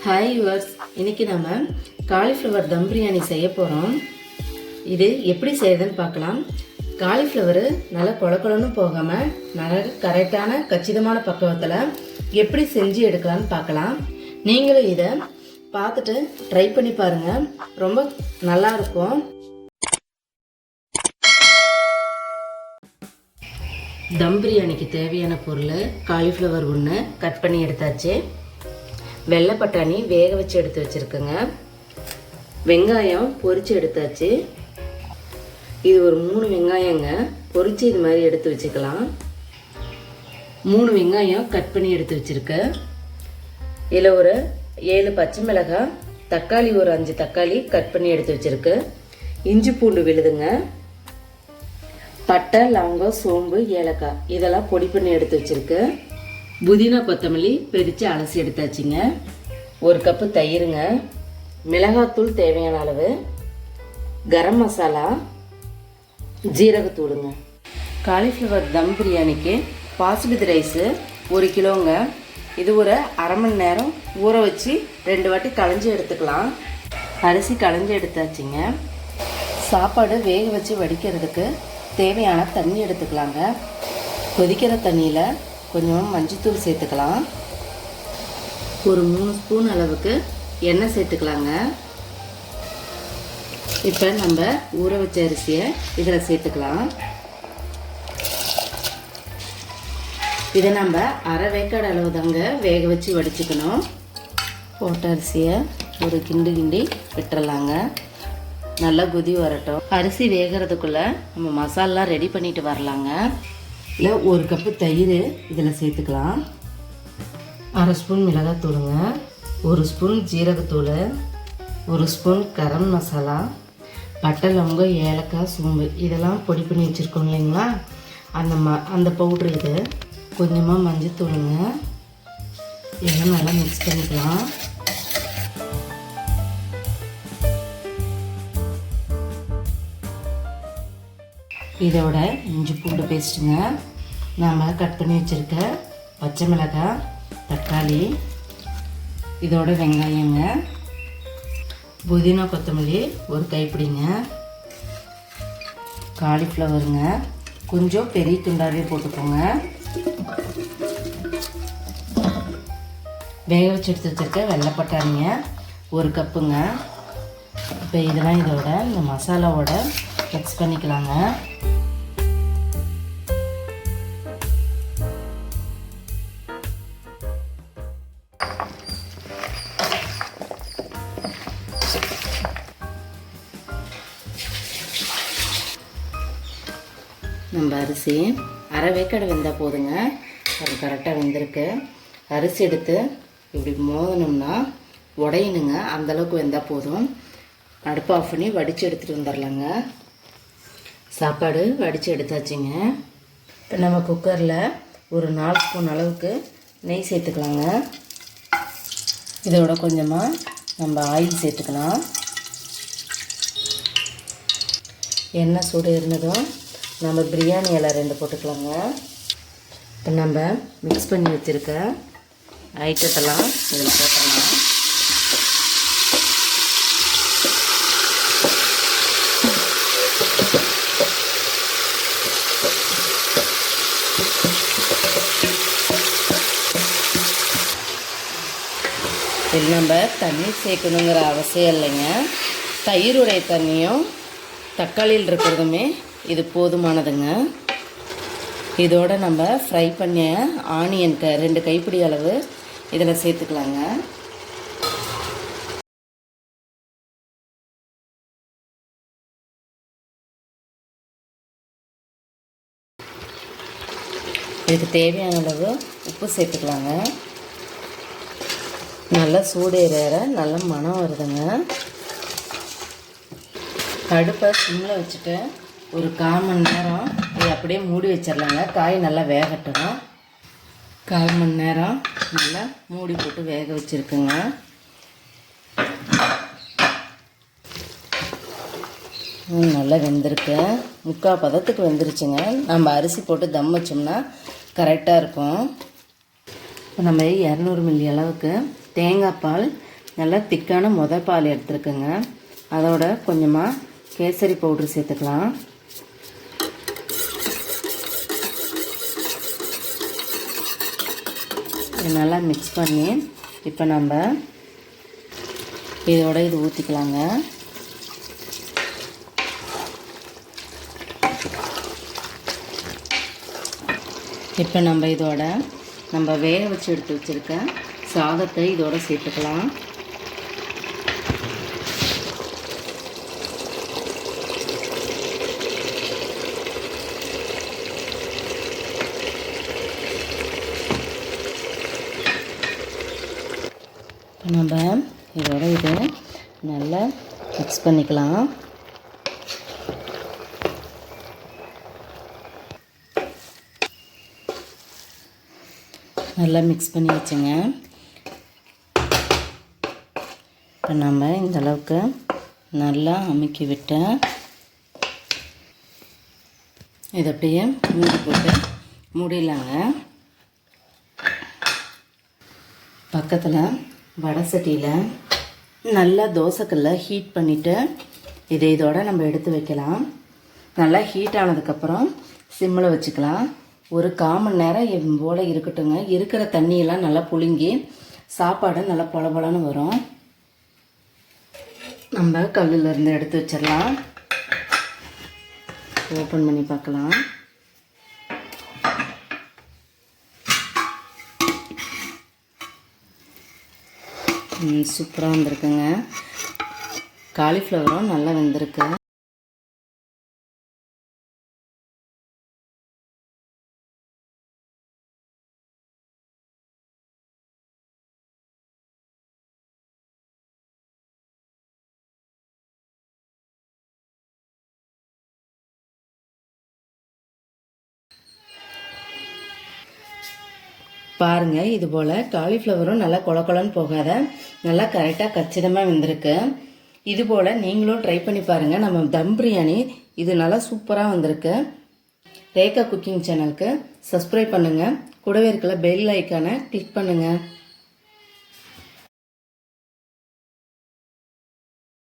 Hi yours, இன்றைக்கி நம்ம cauliflower தம் பிரியாணி செய்ய போகிறோம். இது எப்படி செய்யுதுன்னு பார்க்கலாம். காலிஃப்ளவரு நல்லா கொழன்னு போகாமல் நல்லா கரெக்டான கச்சிதமான பக்குவத்தில் எப்படி செஞ்சு எடுக்கலான்னு பார்க்கலாம். நீங்களும் இதை பார்த்துட்டு ட்ரை பண்ணி பாருங்கள், ரொம்ப நல்லாயிருக்கும். தம் பிரியாணிக்கு தேவையான பொருள் காலிஃப்ளவர் ஒன்று கட் பண்ணி எடுத்தாச்சு, வெள்ளை பட்டாணி வேக வச்சு எடுத்து வச்சுருக்கேங்க, வெங்காயம் பொரித்து எடுத்தாச்சு. இது ஒரு 3 வெங்காயங்க பொரித்து இது மாதிரி எடுத்து வச்சுக்கலாம். 3 வெங்காயம் கட் பண்ணி எடுத்து வச்சுருக்கேன். இதில் ஒரு 7 பச்சை மிளகாய், தக்காளி ஒரு 5 தக்காளி கட் பண்ணி எடுத்து வச்சுருக்கேன். இஞ்சி பூண்டு விழுதுங்க, பட்டை லவங்கம் சோம்பு ஏலக்காய் இதெல்லாம் பொடி பண்ணி எடுத்து வச்சுருக்கேன். புதினா கொத்தமல்லி பிரித்து அலசி எடுத்தாச்சுங்க. 1 கப்பு தயிருங்க, மிளகாத்தூள் தேவையான அளவு, கரம் மசாலா, ஜீரகத்தூளுங்க. காலிஃப்ளவர் தம் பிரியாணிக்கு பாஸ்மதி ரைஸு 1 கிலோங்க. இது ஒரு அரை மணி நேரம் ஊற வச்சு 2 வாட்டி களைஞ்சி எடுத்துக்கலாம். அரிசி களைஞ்சி எடுத்தாச்சுங்க. சாப்பாடு வேக வச்சு வடிக்கிறதுக்கு தேவையான தண்ணி எடுத்துக்கலாங்க. கொதிக்கிற தண்ணியில் கொஞ்சம் மஞ்சத்தூள் சேர்த்துக்கலாம். ஒரு 3 ஸ்பூன் அளவுக்கு எண்ணெய் சேர்த்துக்கலாங்க. இப்போ நம்ம ஊற வச்ச அரிசியை இதில் சேர்த்துக்கலாம். இதை நம்ம அரை வேக்காடு அளவு தாங்க வேக வச்சு வடிச்சுக்கணும். போட்ட அரிசியை ஒரு கிண்டி விட்டுறலாங்க. நல்லா கொதி வரட்டும். அரிசி வேகிறதுக்குள்ளே நம்ம மசாலெலாம் ரெடி பண்ணிட்டு வரலாங்க. இல்லை 1 கப்பு தயிர் இதில் சேர்த்துக்கலாம். அரை ஸ்பூன் மிளகாத்தூளுங்க, 1 ஸ்பூன் ஜீரகத்தூள், 1 ஸ்பூன் கரம் மசாலா, பட்டை லவங்கம் ஏலக்காய் சோம்பு இதெல்லாம் பொடி பண்ணி வச்சுருக்கோம் இல்லைங்களா, அந்த பவுட்ரு இது. கொஞ்சமாக மஞ்சத்தூளுங்க. இதெல்லாம் நல்லா மிக்ஸ் பண்ணிக்கலாம். இதோட இஞ்சி பூண்டு பேஸ்ட்டுங்க, நாம் கட் பண்ணி வச்சுருக்க பச்சை மிளகாய், தக்காளி, இதோட வெங்காயங்க, புதினா கொத்தமல்லி ஒரு கைப்பிடிங்க, காலிஃப்ளவருங்க கொஞ்சம் பெரிய துண்டாவே போட்டுக்கோங்க, வேக வச்சு எடுத்து வச்சுருக்க வெள்ளை பட்டாணிங்க 1 கப்புங்க. இப்போ இதெல்லாம் இதோட இந்த மசாலாவோட மிக்ஸ் பண்ணிக்கலாங்க. நம்ம அரிசி அரை வேக்காடு வெந்தால் போதுங்க. அது கரெக்டாக வெந்திருக்கு. அரிசி எடுத்து இப்படி மோதனோம்னா உடையணுங்க, அந்தளவுக்கு வெந்தால் போதும். அடுப்பு ஆஃப் பண்ணி வடித்து எடுத்துகிட்டு வந்துடலாங்க. சாப்பாடு வடித்து எடுத்தாச்சுங்க. இப்போ நம்ம குக்கரில் ஒரு 4 ஸ்பூன் அளவுக்கு நெய் சேர்த்துக்கலாங்க. இதோட கொஞ்சமாக நம்ம ஆயில் சேர்த்துக்கலாம். எண்ணெய் சூடு இருந்ததும் நம்ம பிரியாணி இலை 2 போட்டுக்கலாங்க. இப்போ நம்ம மிக்ஸ் பண்ணி வச்சுருக்க ஐட்டத்தெல்லாம் இதில் போட்டுடலாம். இது நம்ம தண்ணி சேர்க்கணுங்கிற அவசியம் இல்லைங்க. தயிருடைய தண்ணியும் தக்காளியில் இருக்கிறதுமே இது போதுமானதுங்க. இதோட நம்ம ஃப்ரை பண்ண ஆனியன் 2 கைப்பிடி அளவு இதில் சேர்த்துக்கலாங்க. இதுக்கு தேவையான அளவு உப்பு சேர்த்துக்கலாங்க. நல்லா சூடு ஏற நல்ல மனம் வருதுங்க. அடுப்பை சிம்மில் வச்சுட்டு ஒரு 1/4 மணி நேரம் இதை அப்படியே மூடி வச்சிடலாங்க. காய் நல்லா வேகட்டும். 1/4 மணி நேரம் நல்லா மூடி போட்டு வேக வச்சுருக்குங்க. நல்லா வெந்திருக்கு. 3/4 பதத்துக்கு வெந்துருச்சுங்க. நம்ம அரிசி போட்டு தம் வச்சோம்னா கரெக்டாக இருக்கும். இப்போ நம்ம 200 மில்லி அளவுக்கு தேங்காய் பால் நல்லா திக்கான பால் எடுத்துருக்குங்க. அதோட கொஞ்சமாக கேசரி பவுட்ரு சேர்த்துக்கலாம். நல்லா மிக்ஸ் பண்ணி இப்போ நம்ம இதோட இது ஊற்றிக்கலாங்க. இப்போ நம்ம இதோட வேக வச்சு எடுத்து வச்சுருக்க சாதத்தை இதோட சேர்த்துக்கலாம். இப்போ நம்ம இதோட இது நல்லா மிக்ஸ் பண்ணிக்கலாம். நல்லா மிக்ஸ் பண்ணி வச்சுங்க. இப்போ நம்ம இந்த அளவுக்கு நல்லா அமுக்கி விட்டு இதை அப்படியே மூடி போட்டு மூடிடலாங்க. பக்கத்தில் வடை சட்டியில் நல்லா தோசைக்கல்லை ஹீட் பண்ணிவிட்டு இதோட நம்ம எடுத்து வைக்கலாம். நல்லா ஹீட் ஆனதுக்கப்புறம் சிம்மில் வச்சுக்கலாம். ஒரு 1/4 மணி நேரம் போல் இருக்கட்டுங்க. இருக்கிற தண்ணியெல்லாம் நல்லா புழுங்கி சாப்பாடு நல்லா பொலபொலன்னு வரும். நம்ம கல்லுலேருந்து எடுத்து வச்சிடலாம். ஓப்பன் பண்ணி பார்க்கலாம். சூப்பராக வந்திருக்குங்க. காலிஃப்ளவரும் நல்லா வெந்திருக்கு. பாருங்கள், இது போல் காலிஃப்ளவரும் நல்லா கொலன்னு போகாத நல்லா கரெக்டாக கச்சிதமாக வந்திருக்கு. இது போல் நீங்களும் ட்ரை பண்ணி பாருங்கள். நம்ம தம் பிரியாணி இது நல்லா சூப்பராக வந்திருக்கு. ரேகா குக்கிங் சேனலுக்கு சப்ஸ்கிரைப் பண்ணுங்கள். கூடவே இருக்கிற பெல் ஐக்கானை கிளிக் பண்ணுங்கள்.